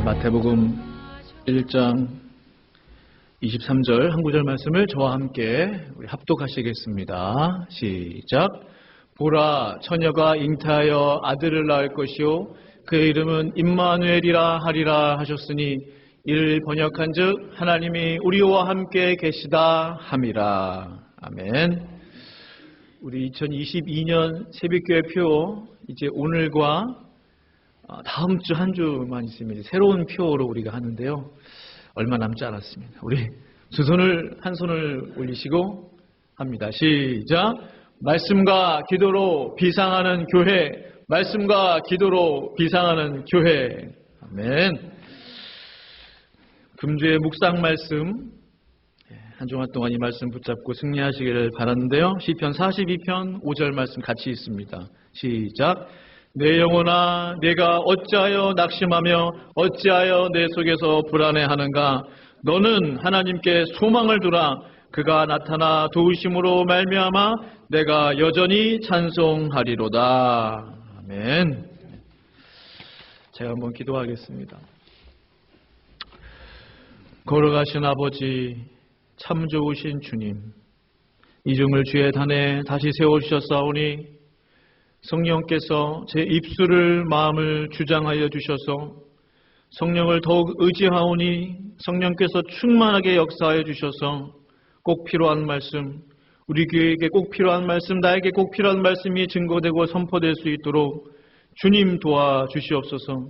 마태복음 1장 23절 한 구절 말씀을 저와 함께 우리 합독하시겠습니다. 시작. 보라, 처녀가 잉태하여 아들을 낳을 것이요 그의 이름은 임마누엘이라 하리라 하셨으니 이를 번역한즉 하나님이 우리와 함께 계시다 함이라. 아멘. 우리 2022년 새벽교회표 이제 오늘과 다음 주 한 주만 있으면 새로운 표로 우리가 하는데요. 얼마 남지 않았습니다. 우리 두 손을 한 손을 올리시고 합니다. 시작. 말씀과 기도로 비상하는 교회. 말씀과 기도로 비상하는 교회. 아멘. 금주의 묵상 말씀 한 주간 동안 이 말씀 붙잡고 승리하시기를 바라는데요. 시편 42편 5절 말씀 같이 있습니다. 시작. 내 영혼아 내가 어찌하여 낙심하며 어찌하여 내 속에서 불안해하는가. 너는 하나님께 소망을 두라. 그가 나타나 도우심으로 말미암아 내가 여전히 찬송하리로다. 아멘. 제가 한번 기도하겠습니다. 걸어가신 아버지, 참 좋으신 주님, 이중을 주의 단에 다시 세워주셨사오니 성령께서 제 입술을 마음을 주장하여 주셔서 성령을 더욱 의지하오니 성령께서 충만하게 역사하여 주셔서 꼭 필요한 말씀, 우리 교회에게 꼭 필요한 말씀, 나에게 꼭 필요한 말씀이 증거되고 선포될 수 있도록 주님 도와주시옵소서.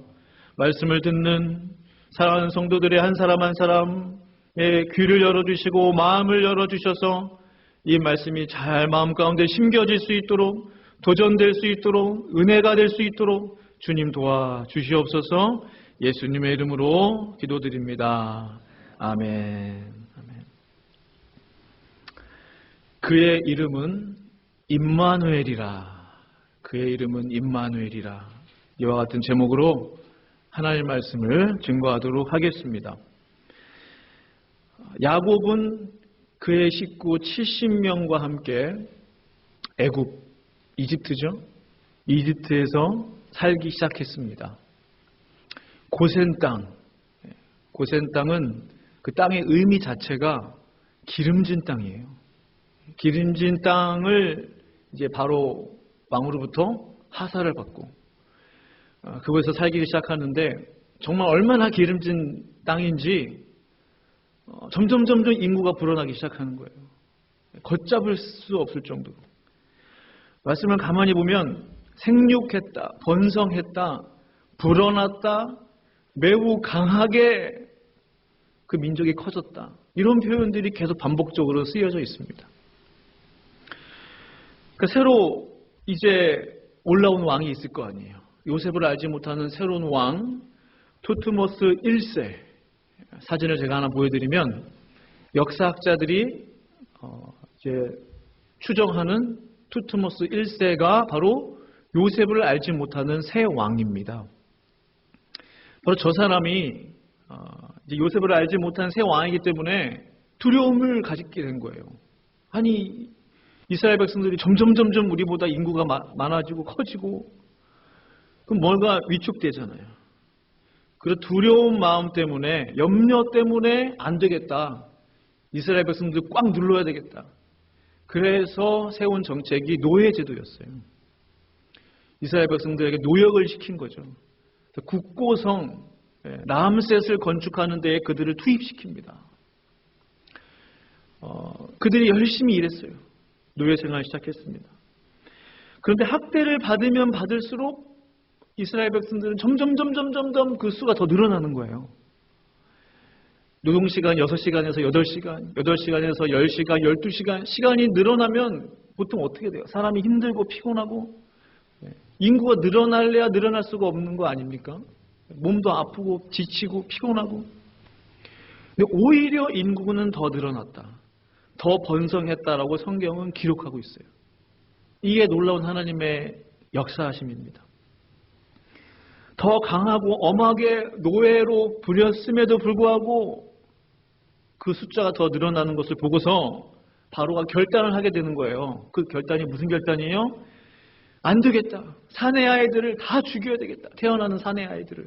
말씀을 듣는 사랑하는 성도들의 한 사람 한 사람의 귀를 열어주시고 마음을 열어주셔서 이 말씀이 잘 마음 가운데 심겨질 수 있도록, 도전될 수 있도록, 은혜가 될 수 있도록 주님 도와주시옵소서. 예수님의 이름으로 기도드립니다. 아멘. 아멘. 그의 이름은 임마누엘이라. 그의 이름은 임마누엘이라. 이와 같은 제목으로 하나님의 말씀을 증거하도록 하겠습니다. 야곱은 그의 식구 70명과 함께 애굽, 이집트죠. 이집트에서 살기 시작했습니다. 고센 땅. 고센 땅은 그 땅의 의미 자체가 기름진 땅이에요. 기름진 땅을 이제 바로 왕으로부터 하사를 받고 그곳에서 살기 시작하는데 정말 얼마나 기름진 땅인지 점점 인구가 불어나기 시작하는 거예요. 걷잡을 수 없을 정도로. 말씀을 가만히 보면 생육했다, 번성했다, 불어났다, 매우 강하게 그 민족이 커졌다. 이런 표현들이 계속 반복적으로 쓰여져 있습니다. 그러니까 새로 이제 올라온 왕이 있을 거 아니에요. 요셉을 알지 못하는 새로운 왕 투트모스 1세. 사진을 제가 하나 보여드리면 역사학자들이 이제 추정하는 투트모스 1세가 바로 요셉을 알지 못하는 새 왕입니다. 바로 저 사람이 이제 요셉을 알지 못한 새 왕이기 때문에 두려움을 가지게 된 거예요. 아니 이스라엘 백성들이 점점 우리보다 인구가 많아지고 커지고 그럼 뭔가 위축되잖아요. 그래서 두려운 마음 때문에, 염려 때문에 안 되겠다. 이스라엘 백성들 꽉 눌러야 되겠다. 그래서 세운 정책이 노예제도였어요. 이스라엘 백성들에게 노역을 시킨 거죠. 국고성 람셋을 건축하는 데에 그들을 투입시킵니다. 그들이 열심히 일했어요. 노예 생활을 시작했습니다. 그런데 학대를 받으면 받을수록 이스라엘 백성들은 점점 그 수가 더 늘어나는 거예요. 노동시간 6시간에서 8시간, 8시간에서 10시간, 12시간 시간이 늘어나면 보통 어떻게 돼요? 사람이 힘들고 피곤하고 인구가 늘어날래야 늘어날 수가 없는 거 아닙니까? 몸도 아프고 지치고 피곤하고. 근데 오히려 인구는 더 늘어났다. 더 번성했다라고 성경은 기록하고 있어요. 이게 놀라운 하나님의 역사하심입니다. 더 강하고 엄하게 노예로 부렸음에도 불구하고 그 숫자가 더 늘어나는 것을 보고서 바로가 결단을 하게 되는 거예요. 그 결단이 무슨 결단이에요? 안 되겠다. 사내 아이들을 다 죽여야 되겠다. 태어나는 사내 아이들을.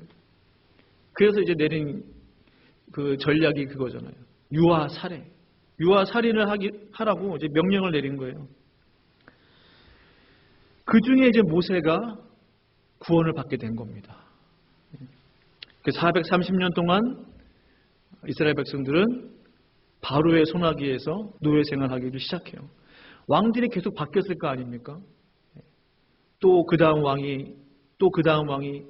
그래서 이제 내린 그 전략이 그거잖아요. 유아 살해. 유아 살인을 하라고 이제 명령을 내린 거예요. 그 중에 이제 모세가 구원을 받게 된 겁니다. 430년 동안 이스라엘 백성들은 바로의 손아귀에서 노예 생활하기를 시작해요. 왕들이 계속 바뀌었을 거 아닙니까? 또 그 다음 왕이, 또 그 다음 왕이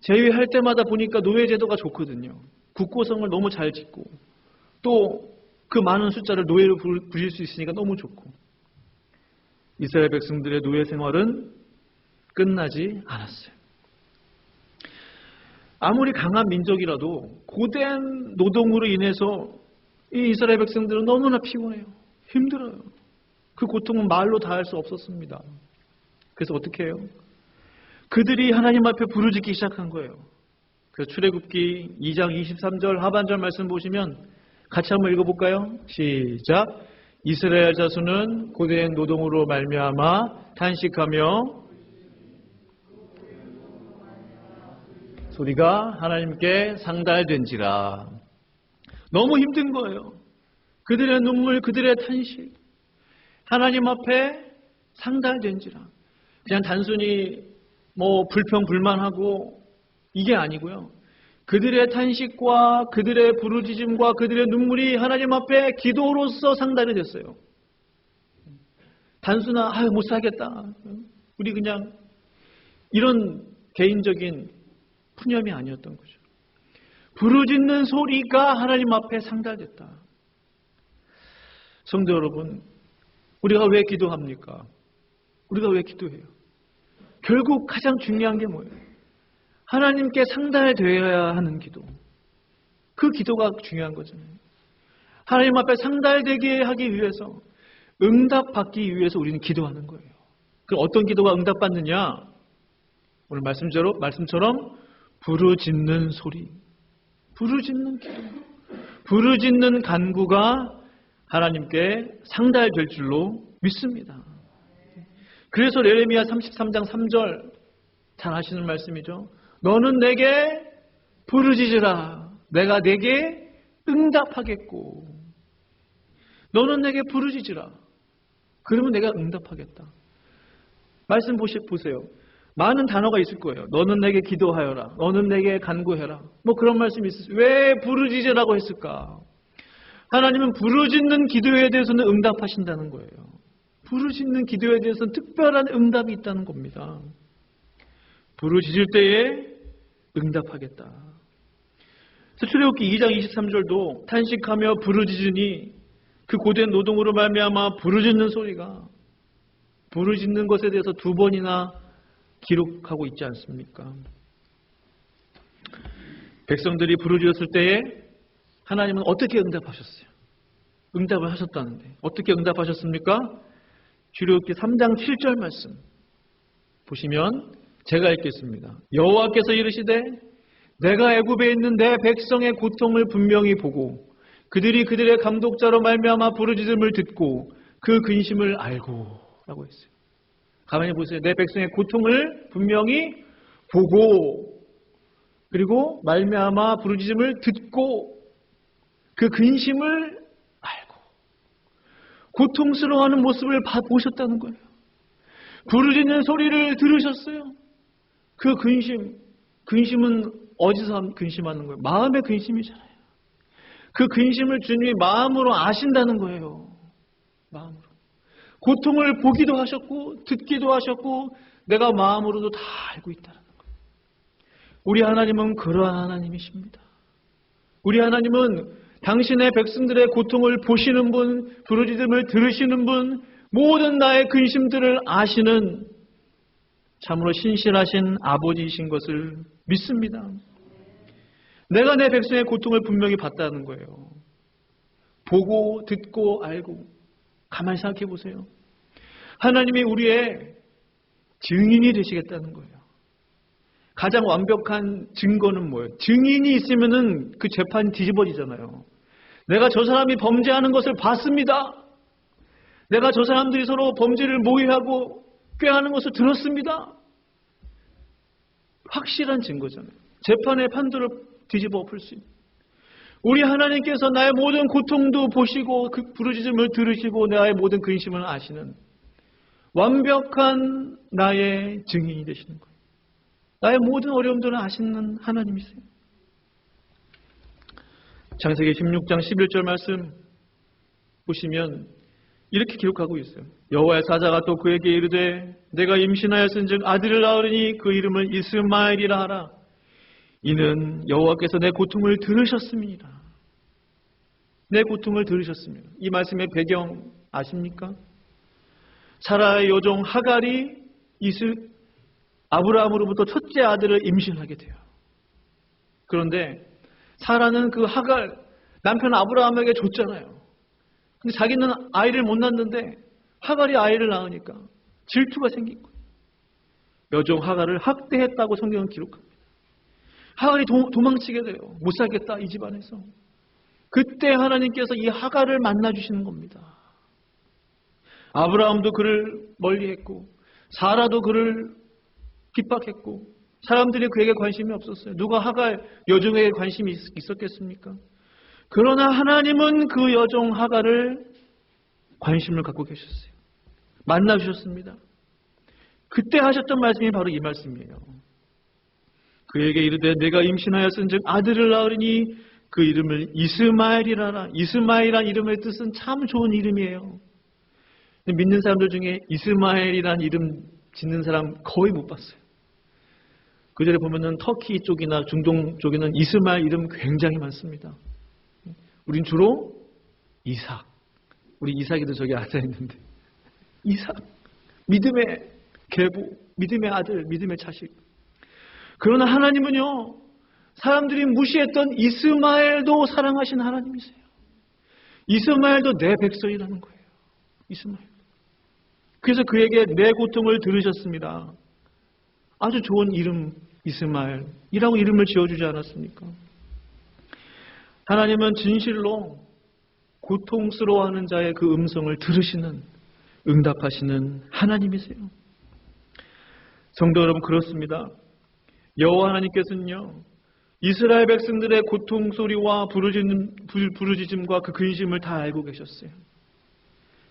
제위할 때마다 보니까 노예 제도가 좋거든요. 국고성을 너무 잘 짓고 또 그 많은 숫자를 노예로 부릴 수 있으니까 너무 좋고, 이스라엘 백성들의 노예 생활은 끝나지 않았어요. 아무리 강한 민족이라도 고된 노동으로 인해서 이 이스라엘 백성들은 너무나 피곤해요. 힘들어요. 그 고통은 말로 다할 수 없었습니다. 그래서 어떻게 해요? 그들이 하나님 앞에 부르짖기 시작한 거예요. 그래서 출애굽기 2장 23절 하반절 말씀 보시면 같이 한번 읽어볼까요? 시작. 이스라엘 자손은 고된 노동으로 말미암아 탄식하며 소리가 하나님께 상달된지라. 너무 힘든 거예요. 그들의 눈물, 그들의 탄식, 하나님 앞에 상달된지라. 그냥 단순히 불평 불만하고 이게 아니고요. 그들의 탄식과 그들의 부르짖음과 그들의 눈물이 하나님 앞에 기도로서 상달이 됐어요. 단순한 못 살겠다, 우리 그냥 이런 개인적인 푸념이 아니었던 거죠. 부르짖는 소리가 하나님 앞에 상달됐다. 성도 여러분, 우리가 왜 기도합니까? 우리가 왜 기도해요? 결국 가장 중요한 게 뭐예요? 하나님께 상달되어야 하는 기도. 그 기도가 중요한 거잖아요. 하나님 앞에 상달되게 하기 위해서, 응답받기 위해서 우리는 기도하는 거예요. 그럼 어떤 기도가 응답받느냐? 오늘 말씀처럼 부르짖는 소리, 부르짖는 기도, 부르짖는 간구가 하나님께 상달될 줄로 믿습니다. 그래서 예레미야 33장 3절 잘 아시는 말씀이죠. 너는 내게 부르짖으라. 내가 내게 응답하겠고. 너는 내게 부르짖으라. 그러면 내가 응답하겠다. 말씀 보세요. 많은 단어가 있을 거예요. 너는 내게 기도하여라. 너는 내게 간구해라. 그런 말씀이 있어요. 왜 부르짖으라고 했을까? 하나님은 부르짖는 기도에 대해서는 응답하신다는 거예요. 부르짖는 기도에 대해서는 특별한 응답이 있다는 겁니다. 부르짖을 때에 응답하겠다. 출애굽기 2장 23절도 탄식하며 부르짖으니 그 고된 노동으로 말미암아 부르짖는 소리가, 부르짖는 것에 대해서 2번이나 기록하고 있지 않습니까? 백성들이 부르짖었을 때에 하나님은 어떻게 응답하셨어요? 응답을 하셨다는데 어떻게 응답하셨습니까? 출애굽기 3장 7절 말씀 보시면 제가 읽겠습니다. 여호와께서 이르시되 내가 애굽에 있는 내 백성의 고통을 분명히 보고 그들이 그들의 감독자로 말미암아 부르짖음을 듣고 그 근심을 알고 라고 했어요. 가만히 보세요. 내 백성의 고통을 분명히 보고 그리고 말미암아 부르짖음을 듣고 그 근심을 알고 고통스러워하는 모습을 보셨다는 거예요. 부르짖는 소리를 들으셨어요. 그 근심은 어디서 근심하는 거예요? 마음의 근심이잖아요. 그 근심을 주님이 마음으로 아신다는 거예요. 마음으로. 고통을 보기도 하셨고 듣기도 하셨고 내가 마음으로도 다 알고 있다는 거예요. 우리 하나님은 그러한 하나님이십니다. 우리 하나님은 당신의 백성들의 고통을 보시는 분, 부르짖음을 들으시는 분, 모든 나의 근심들을 아시는 참으로 신실하신 아버지이신 것을 믿습니다. 내가 내 백성의 고통을 분명히 봤다는 거예요. 보고 듣고 알고. 가만히 생각해 보세요. 하나님이 우리의 증인이 되시겠다는 거예요. 가장 완벽한 증거는 뭐예요? 증인이 있으면은 그 재판이 뒤집어지잖아요. 내가 저 사람이 범죄하는 것을 봤습니다. 내가 저 사람들이 서로 범죄를 모의하고 꾀하는 것을 들었습니다. 확실한 증거잖아요. 재판의 판도를 뒤집어 엎을 수 있는, 우리 하나님께서 나의 모든 고통도 보시고 그 부르짖음을 들으시고 나의 모든 근심을 아시는 완벽한 나의 증인이 되시는 거예요. 나의 모든 어려움들을 아시는 하나님이세요. 창세기 16장 11절 말씀 보시면 이렇게 기록하고 있어요. 여호와의 사자가 또 그에게 이르되 내가 임신하였은즉 아들을 낳으리니 그 이름을 이스마엘이라 하라. 이는 여호와께서 내 고통을 들으셨습니다. 내 고통을 들으셨습니다. 이 말씀의 배경 아십니까? 사라의 여종 하갈이 아브라함으로부터 첫째 아들을 임신하게 돼요. 그런데 사라는 그 하갈 남편 아브라함에게 줬잖아요. 근데 자기는 아이를 못 낳는데 하갈이 아이를 낳으니까 질투가 생긴 거예요. 여종 하갈을 학대했다고 성경은 기록합니다. 하갈이 도망치게 돼요. 못 살겠다 이 집안에서. 그때 하나님께서 이 하갈을 만나주시는 겁니다. 아브라함도 그를 멀리했고 사라도 그를 핍박했고 사람들이 그에게 관심이 없었어요. 누가 하갈 여종에게 관심이 있었겠습니까? 그러나 하나님은 그 여종 하갈을 관심을 갖고 계셨어요. 만나주셨습니다. 그때 하셨던 말씀이 바로 이 말씀이에요. 그에게 이르되 내가 임신하였은즉 아들을 낳으리니 그 이름을 이스마엘이라라. 이스마엘이란 이름의 뜻은 참 좋은 이름이에요. 믿는 사람들 중에 이스마엘이란 이름 짓는 사람 거의 못 봤어요. 그 전에 보면은 터키 쪽이나 중동 쪽에는 이스마엘 이름 굉장히 많습니다. 우린 주로 이삭. 우리 이삭이도 저기 앉아있는데. 이삭. 믿음의 계보, 믿음의 아들, 믿음의 자식. 그러나 하나님은요, 사람들이 무시했던 이스마엘도 사랑하신 하나님이세요. 이스마엘도 내 백성이라는 거예요. 이스마엘. 그래서 그에게 내 고통을 들으셨습니다. 아주 좋은 이름 이스마엘이라고 이름을 지어주지 않았습니까? 하나님은 진실로 고통스러워하는 자의 그 음성을 들으시는, 응답하시는 하나님이세요. 성도 여러분, 그렇습니다. 여호와 하나님께서는요, 이스라엘 백성들의 고통 소리와 부르짖음과 그 근심을 다 알고 계셨어요.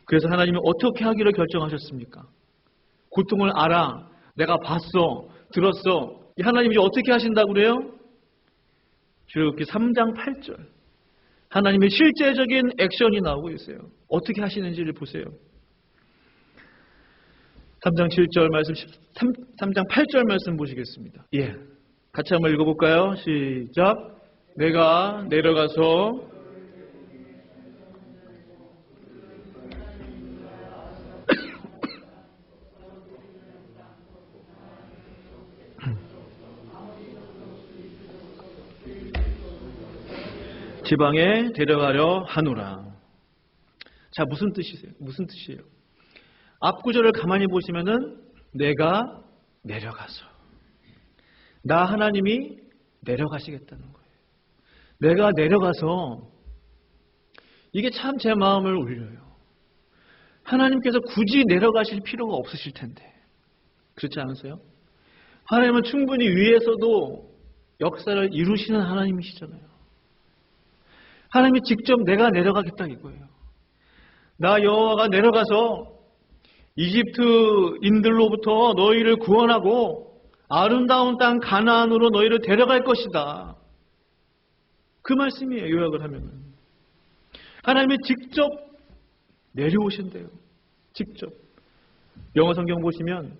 그래서 하나님이 어떻게 하기로 결정하셨습니까? 고통을 알아, 내가 봤어, 들었어. 하나님이 어떻게 하신다고 그래요? 쭉 3장 8절. 하나님의 실제적인 액션이 나오고 있어요. 어떻게 하시는지를 보세요. 3장 7절 말씀, 3장 8절 말씀 보시겠습니다. 예. 같이 한번 읽어볼까요? 시작. 내가 내려가서 지방에 데려가려 하노라. 자, 무슨 뜻이세요? 무슨 뜻이에요? 앞구절을 가만히 보시면은 내가 내려가서, 나 하나님이 내려가시겠다는 거예요. 내가 내려가서, 이게 참 제 마음을 울려요. 하나님께서 굳이 내려가실 필요가 없으실 텐데, 그렇지 않으세요? 하나님은 충분히 위에서도 역사를 이루시는 하나님이시잖아요. 하나님이 직접 내가 내려가겠다 이거예요. 나 여호와가 내려가서 이집트인들로부터 너희를 구원하고 아름다운 땅 가나안으로 너희를 데려갈 것이다. 그 말씀이에요. 요약을 하면은. 하나님이 직접 내려오신대요. 직접. 영어 성경 보시면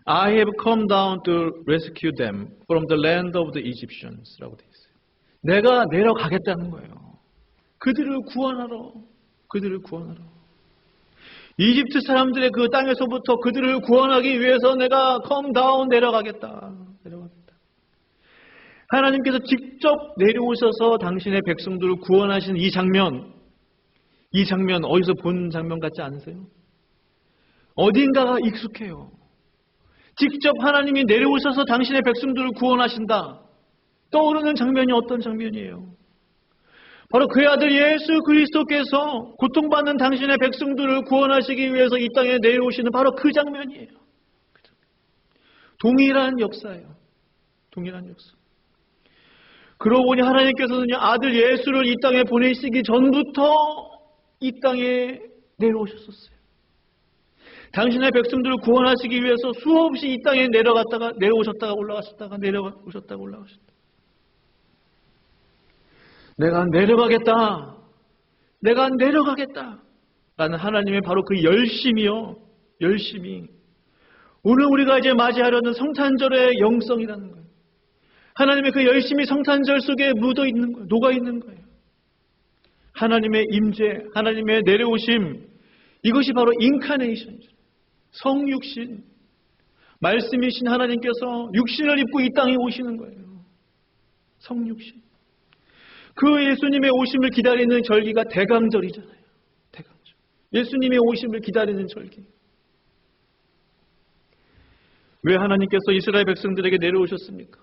I have come down to rescue them from the land of the Egyptians 라고 되어 있어요. 내가 내려가겠다는 거예요. 그들을 구원하러. 그들을 구원하러. 이집트 사람들의 그 땅에서부터 그들을 구원하기 위해서 내가 come down 내려가겠다. 내려가겠다. 하나님께서 직접 내려오셔서 당신의 백성들을 구원하신 이 장면 어디서 본 장면 같지 않으세요? 어딘가가 익숙해요. 직접 하나님이 내려오셔서 당신의 백성들을 구원하신다. 떠오르는 장면이 어떤 장면이에요? 바로 그의 아들 예수 그리스도께서 고통받는 당신의 백성들을 구원하시기 위해서 이 땅에 내려오시는 바로 그 장면이에요. 동일한 역사예요. 동일한 역사. 그러고 보니 하나님께서는요, 아들 예수를 이 땅에 보내시기 전부터 이 땅에 내려오셨었어요. 당신의 백성들을 구원하시기 위해서 수없이 이 땅에 내려오셨다가 올라가셨다가 내려오셨다가 올라가셨다. 내가 내려가겠다. 내가 내려가겠다. 라는 하나님의 바로 그 열심이요. 열심이. 오늘 우리가 이제 맞이하려는 성탄절의 영성이라는 거예요. 하나님의 그 열심이 성탄절 속에 묻어 있는 거예요. 녹아 있는 거예요. 하나님의 임재, 하나님의 내려오심, 이것이 바로 인카네이션이죠. 성육신, 말씀이신 하나님께서 육신을 입고 이 땅에 오시는 거예요. 성육신. 그 예수님의 오심을 기다리는 절기가 대감절이잖아요. 대감절. 예수님의 오심을 기다리는 절기. 왜 하나님께서 이스라엘 백성들에게 내려오셨습니까?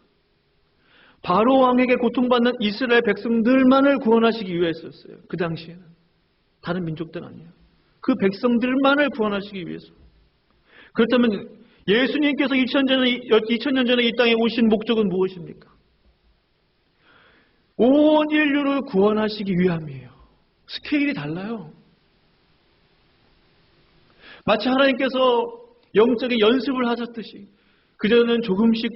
바로 왕에게 고통받는 이스라엘 백성들만을 구원하시기 위해서였어요. 그 당시에는. 다른 민족들은 아니에요. 그 백성들만을 구원하시기 위해서. 그렇다면 예수님께서 2000년 전에 이 땅에 오신 목적은 무엇입니까? 온 인류를 구원하시기 위함이에요. 스케일이 달라요. 마치 하나님께서 영적인 연습을 하셨듯이 그전에는 조금씩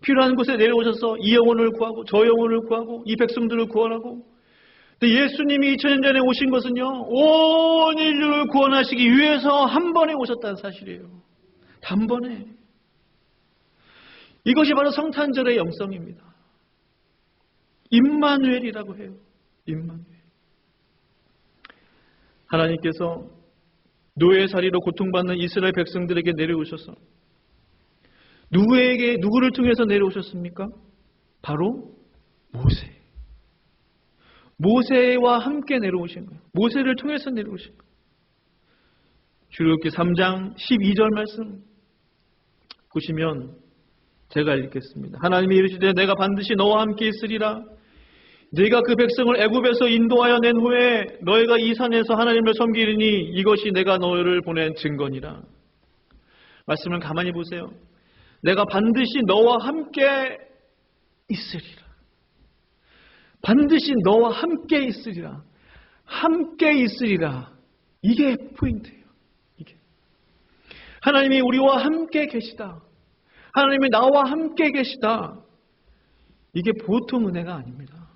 필요한 곳에 내려오셔서 이 영혼을 구하고 저 영혼을 구하고 이 백성들을 구원하고, 근데 예수님이 2000년 전에 오신 것은요, 온 인류를 구원하시기 위해서 한 번에 오셨다는 사실이에요. 단번에. 이것이 바로 성탄절의 영성입니다. 임마누엘이라고 해요. 임마누엘. 하나님께서 노예살이로 고통받는 이스라엘 백성들에게 내려오셔서 누구를 통해서 내려오셨습니까? 바로 모세. 모세와 함께 내려오신 거예요. 모세를 통해서 내려오신 거예요. 출애굽기 3장 12절 말씀 보시면 제가 읽겠습니다. 하나님이 이르시되 내가 반드시 너와 함께 있으리라. 네가 그 백성을 애굽에서 인도하여 낸 후에 너희가 이 산에서 하나님을 섬기리니 이것이 내가 너희를 보낸 증거니라. 말씀을 가만히 보세요. 내가 반드시 너와 함께 있으리라. 반드시 너와 함께 있으리라. 함께 있으리라. 이게 포인트예요. 이게. 하나님이 우리와 함께 계시다. 하나님이 나와 함께 계시다. 이게 보통 은혜가 아닙니다.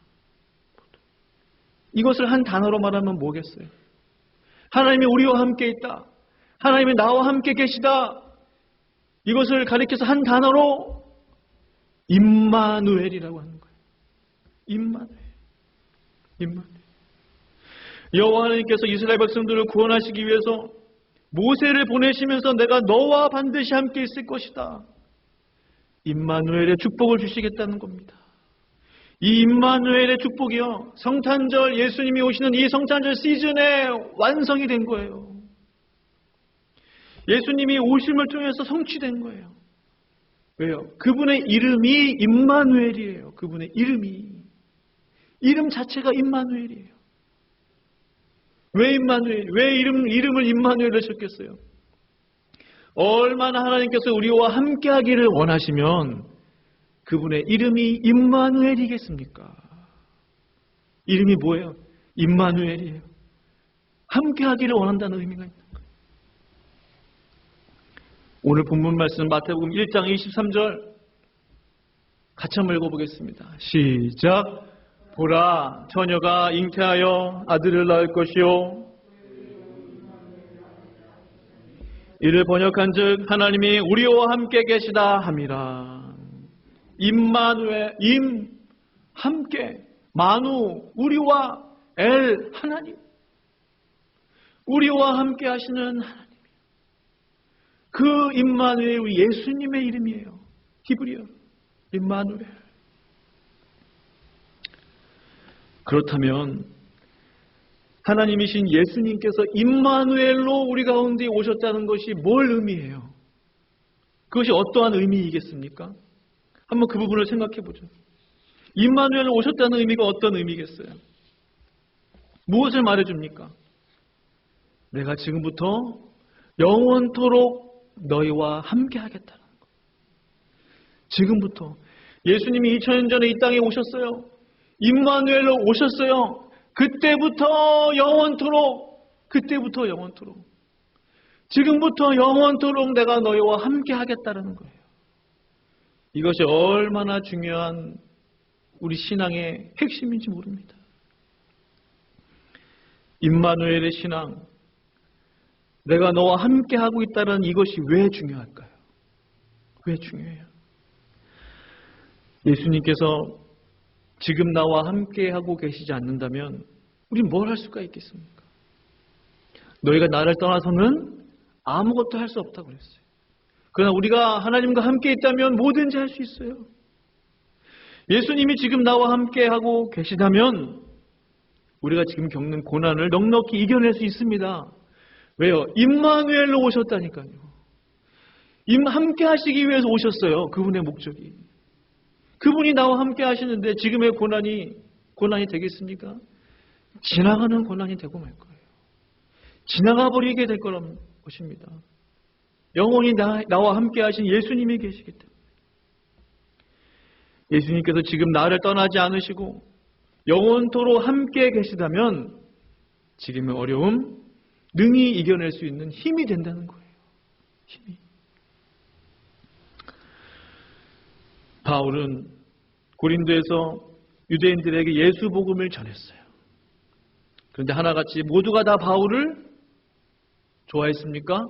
이것을 한 단어로 말하면 뭐겠어요? 하나님이 우리와 함께 있다. 하나님이 나와 함께 계시다. 이것을 가리켜서 한 단어로 임마누엘이라고 하는 거예요. 임마누엘. 여호와 하나님께서 이스라엘 백성들을 구원하시기 위해서 모세를 보내시면서 내가 너와 반드시 함께 있을 것이다. 임마누엘의 축복을 주시겠다는 겁니다. 이 임마누엘의 축복이요, 성탄절, 예수님이 오시는 이 성탄절 시즌에 완성이 된 거예요. 예수님이 오심을 통해서 성취된 거예요. 왜요? 그분의 이름이 임마누엘이에요. 그분의 이름이. 이름 자체가 임마누엘이에요. 왜 임마누엘? 왜 이름을 임마누엘로 쳤겠어요? 얼마나 하나님께서 우리와 함께 하기를 원하시면 그분의 이름이 임마누엘이겠습니까? 이름이 뭐예요? 임마누엘이에요. 함께 하기를 원한다는 의미가 있는 거예요. 오늘 본문 말씀 마태복음 1장 23절 같이 한번 읽어보겠습니다. 시작. 보라, 처녀가 잉태하여 아들을 낳을 것이요 이를 번역한즉 하나님이 우리와 함께 계시다 함이라. 임마누엘, 함께, 마누, 우리와, 하나님, 우리와 함께 하시는 하나님. 그 임마누엘이 예수님의 이름이에요. 히브리어 임마누엘. 그렇다면 하나님이신 예수님께서 임마누엘로 우리 가운데 오셨다는 것이 뭘 의미해요? 그것이 어떠한 의미이겠습니까? 한번 그 부분을 생각해 보죠. 임마누엘로 오셨다는 의미가 어떤 의미겠어요? 무엇을 말해줍니까? 내가 지금부터 영원토록 너희와 함께 하겠다는 것. 지금부터 예수님이 2000년 전에 이 땅에 오셨어요. 임마누엘로 오셨어요. 그때부터 영원토록, 그때부터 영원토록, 지금부터 영원토록 내가 너희와 함께 하겠다는 거예요. 이것이 얼마나 중요한 우리 신앙의 핵심인지 모릅니다. 임마누엘의 신앙, 내가 너와 함께 하고 있다는 이것이 왜 중요할까요? 왜 중요해요? 예수님께서 지금 나와 함께 하고 계시지 않는다면 우린 뭘 할 수가 있겠습니까? 너희가 나를 떠나서는 아무것도 할 수 없다고 그랬어요. 그러나 우리가 하나님과 함께 있다면 뭐든지 할 수 있어요. 예수님이 지금 나와 함께 하고 계시다면 우리가 지금 겪는 고난을 넉넉히 이겨낼 수 있습니다. 왜요? 임마누엘로 오셨다니까요. 함께 하시기 위해서 오셨어요. 그분의 목적이. 그분이 나와 함께 하시는데 지금의 고난이 되겠습니까? 지나가는 고난이 되고 말 거예요. 지나가 버리게 될 거란 것입니다. 영원히 나와 함께 하신 예수님이 계시기 때문에. 예수님께서 지금 나를 떠나지 않으시고 영원토록 함께 계시다면 지금의 어려움 능히 이겨낼 수 있는 힘이 된다는 거예요. 힘이. 바울은 고린도에서 유대인들에게 예수 복음을 전했어요. 그런데 하나같이 모두가 다 바울을 좋아했습니까?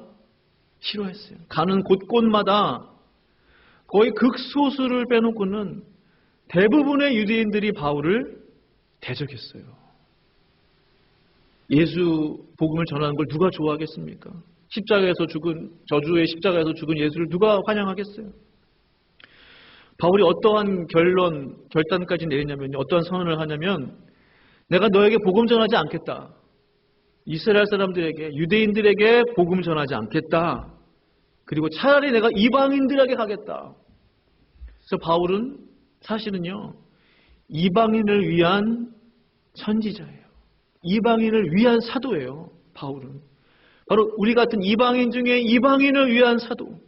싫어했어요. 가는 곳곳마다 거의 극소수를 빼놓고는 대부분의 유대인들이 바울을 대적했어요. 예수 복음을 전하는 걸 누가 좋아하겠습니까? 저주의 십자가에서 죽은 예수를 누가 환영하겠어요? 바울이 어떠한 결단까지 내리냐면요. 어떠한 선언을 하냐면 내가 너에게 복음 전하지 않겠다. 이스라엘 사람들에게, 유대인들에게 복음 전하지 않겠다. 그리고 차라리 내가 이방인들에게 가겠다. 그래서 바울은 사실은요. 이방인을 위한 선지자예요. 이방인을 위한 사도예요. 바울은. 바로 우리 같은 이방인 중에 이방인을 위한 사도.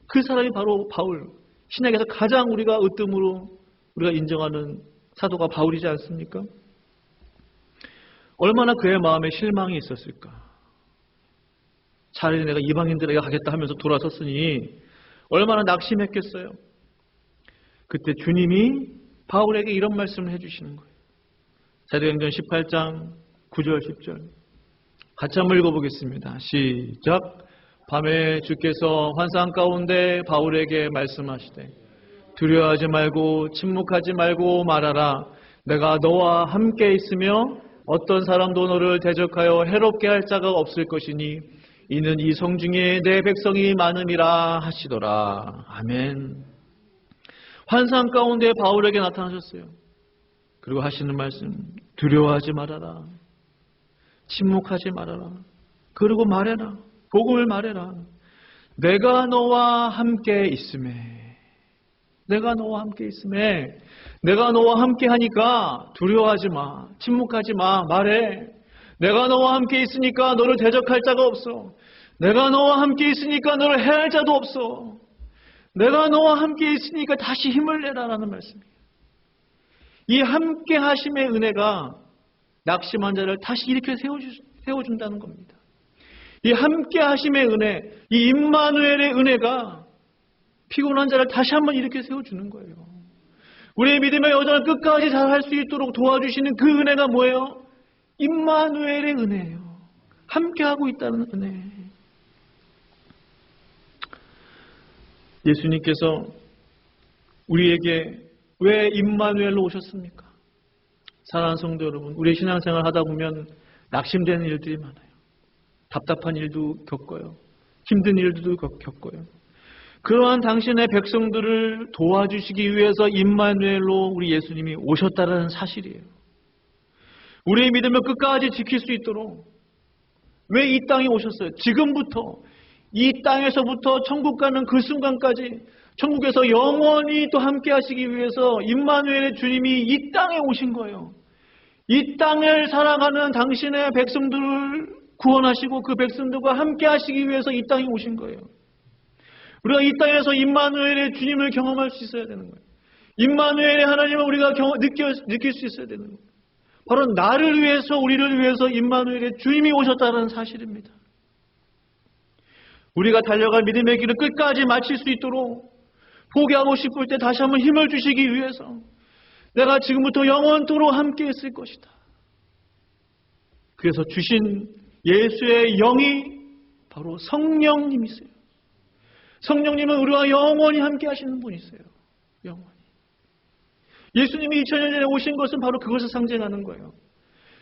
그 사람이 바로 바울. 신약에서 가장 우리가 으뜸으로 우리가 인정하는 사도가 바울이지 않습니까? 얼마나 그의 마음에 실망이 있었을까? 차라리 내가 이방인들에게 가겠다 하면서 돌아섰으니 얼마나 낙심했겠어요? 그때 주님이 바울에게 이런 말씀을 해주시는 거예요. 사도행전 18장 9절 10절 같이 한번 읽어보겠습니다. 시작. 밤에 주께서 환상 가운데 바울에게 말씀하시되 두려워하지 말고 침묵하지 말고 말하라. 내가 너와 함께 있으며 어떤 사람도 너를 대적하여 해롭게 할 자가 없을 것이니 이는 이 성중에 내 백성이 많음이라 하시더라. 아멘. 환상 가운데 바울에게 나타나셨어요. 그리고 하시는 말씀, 두려워하지 말아라. 침묵하지 말아라. 그리고 말해라. 복음을 말해라. 내가 너와 함께 있음에, 내가 너와 함께 있음에, 내가 너와 함께 하니까 두려워하지 마. 침묵하지 마. 말해. 내가 너와 함께 있으니까 너를 대적할 자가 없어. 내가 너와 함께 있으니까 너를 해할 자도 없어. 내가 너와 함께 있으니까 다시 힘을 내라라는 말씀이에요. 이 함께 하심의 은혜가 낙심한 자를 다시 이렇게 세워준다는 겁니다. 이 함께 하심의 은혜, 이 임마누엘의 은혜가 피곤한 자를 다시 한번 이렇게 세워주는 거예요. 우리의 믿음의 여정을 끝까지 잘할 수 있도록 도와주시는 그 은혜가 뭐예요? 임마누엘의 은혜예요. 함께하고 있다는 은혜. 예수님께서 우리에게 왜 임마누엘로 오셨습니까? 사랑하는 성도 여러분, 우리의 신앙생활 하다 보면 낙심되는 일들이 많아요. 답답한 일도 겪어요. 힘든 일도 겪어요. 그러한 당신의 백성들을 도와주시기 위해서 임마누엘로 우리 예수님이 오셨다는 사실이에요. 우리의 믿음을 끝까지 지킬 수 있도록 왜 이 땅에 오셨어요? 지금부터 이 땅에서부터 천국 가는 그 순간까지 천국에서 영원히 또 함께 하시기 위해서 임마누엘의 주님이 이 땅에 오신 거예요. 이 땅을 살아가는 당신의 백성들을 구원하시고 그 백성들과 함께 하시기 위해서 이 땅에 오신 거예요. 우리가 이 땅에서 임마누엘의 주님을 경험할 수 있어야 되는 거예요. 임마누엘의 하나님을 우리가 느낄 수 있어야 되는 거예요. 바로 나를 위해서, 우리를 위해서 임마누엘의 주님이 오셨다는 사실입니다. 우리가 달려갈 믿음의 길을 끝까지 마칠 수 있도록 포기하고 싶을 때 다시 한번 힘을 주시기 위해서 내가 지금부터 영원토록 함께 있을 것이다. 그래서 주신 예수의 영이 바로 성령님이세요. 성령님은 우리와 영원히 함께 하시는 분이세요. 영원히. 예수님이 2000년 전에 오신 것은 바로 그것을 상징하는 거예요.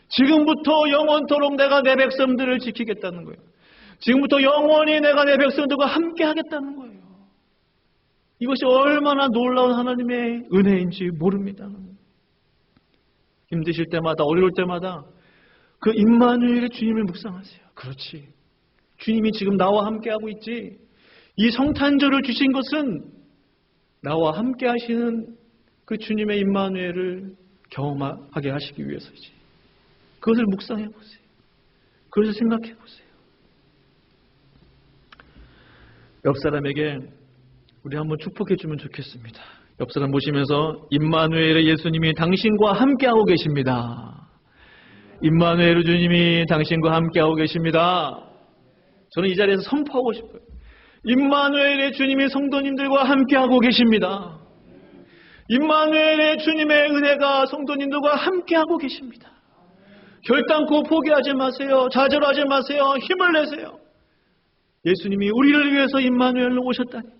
지금부터 영원토록 내가 내 백성들을 지키겠다는 거예요. 지금부터 영원히 내가 내 백성들과 함께 하겠다는 거예요. 이것이 얼마나 놀라운 하나님의 은혜인지 모릅니다. 힘드실 때마다, 어려울 때마다 그 임마누엘의 주님을 묵상하세요. 그렇지. 주님이 지금 나와 함께하고 있지. 이 성탄절을 주신 것은 나와 함께 하시는 그 주님의 임마누엘을 경험하게 하시기 위해서지. 그것을 묵상해 보세요. 그것을 생각해 보세요. 옆 사람에게 우리 한번 축복해 주면 좋겠습니다. 옆 사람 보시면서 임마누엘의 예수님이 당신과 함께하고 계십니다. 임마누엘의 주님이 당신과 함께하고 계십니다. 저는 이 자리에서 선포하고 싶어요. 임마누엘의 주님이 성도님들과 함께하고 계십니다. 임마누엘의 주님의 은혜가 성도님들과 함께하고 계십니다. 결단코 포기하지 마세요. 좌절하지 마세요. 힘을 내세요. 예수님이 우리를 위해서 임마누엘로 오셨다니까요.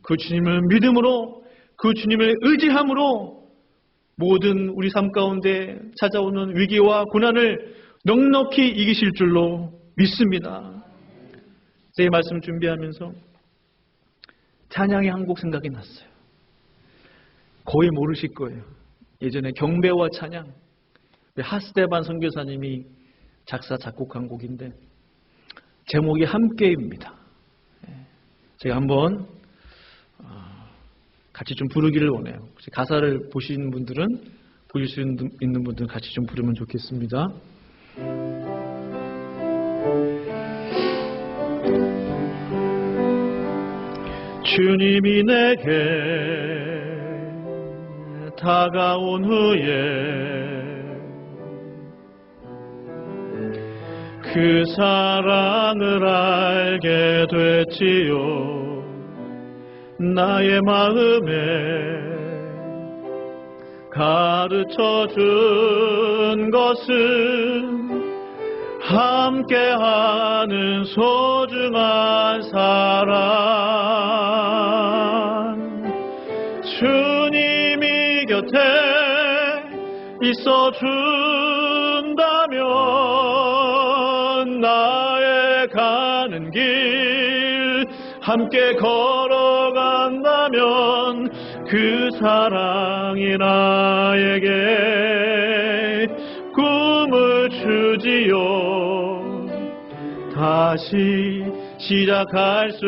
그 주님을 믿음으로, 그 주님을 의지함으로 모든 우리 삶 가운데 찾아오는 위기와 고난을 넉넉히 이기실 줄로 믿습니다. 제 말씀 준비하면서 찬양의 한 곡 생각이 났어요. 거의 모르실 거예요. 예전에 경배와 찬양, 하스데반 선교사님이 작사 작곡한 곡인데 제목이 함께입니다. 제가 한번 같이 좀 부르기를 원해요. 혹시 가사를 보시는 분들은, 보실 수 있는 분들은 같이 좀 부르면 좋겠습니다. 주님이 내게 다가온 후에 그 사랑을 알게 됐지요. 나의 마음에 가르쳐 준 것은 함께하는 소중한 사랑. 주님이 곁에 있어 준다면 나의 가는 길 함께 걸어간다면 그 사랑이 나에게 꿈을 주지요. 다시 시작할 수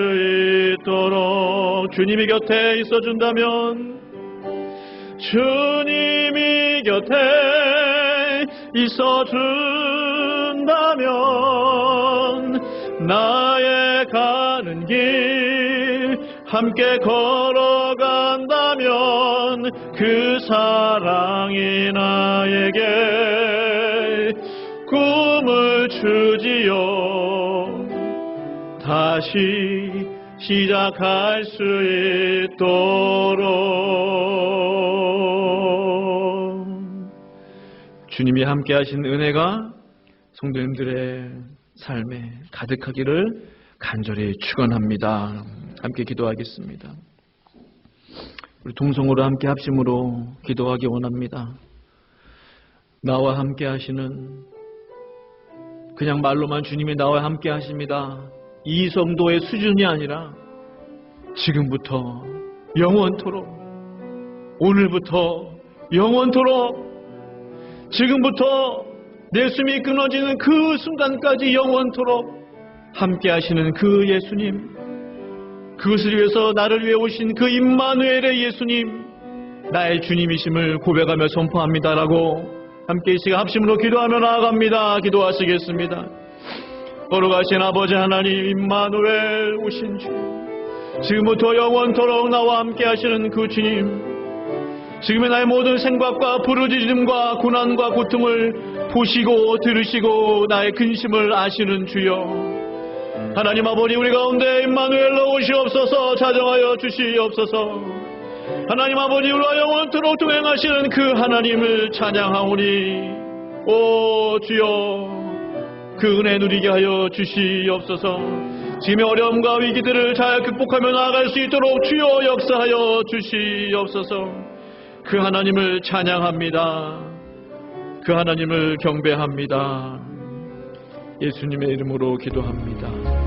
있도록 주님이 곁에 있어 준다면, 주님이 곁에 있어 준다면 나의 가는 길 함께 걸어간다면 그 사랑이 나에게 꿈을 주지요. 다시 시작할 수 있도록. 주님이 함께 하신 은혜가 성도님들의 삶에 가득하기를 간절히 축원합니다. 함께 기도하겠습니다. 우리 동성으로 함께 합심으로 기도하기 원합니다. 나와 함께 하시는, 그냥 말로만 주님이 나와 함께 하십니다, 이 정도의 수준이 아니라 지금부터 영원토록, 오늘부터 영원토록, 지금부터 내 숨이 끊어지는 그 순간까지 영원토록 함께 하시는 그 예수님, 그것을 위해서 나를 위해 오신 그 임마누엘의 예수님, 나의 주님이심을 고백하며 선포합니다라고 함께 이 시간 합심으로 기도하며 나아갑니다. 기도하시겠습니다. 걸어가신 아버지 하나님, 임마누엘 오신 주님, 지금부터 영원토록 나와 함께 하시는 그 주님, 지금의 나의 모든 생각과 부르짖음과 고난과 고통을 보시고 들으시고 나의 근심을 아시는 주여, 하나님 아버지, 우리 가운데 임마누엘로 오시옵소서. 자정하여 주시옵소서. 하나님 아버지, 우리와 영원토록 동행하시는 그 하나님을 찬양하오니 오 주여, 그 은혜 누리게 하여 주시옵소서. 지금의 어려움과 위기들을 잘 극복하며 나아갈 수 있도록 주여 역사하여 주시옵소서. 그 하나님을 찬양합니다. 그 하나님을 경배합니다. 예수님의 이름으로 기도합니다.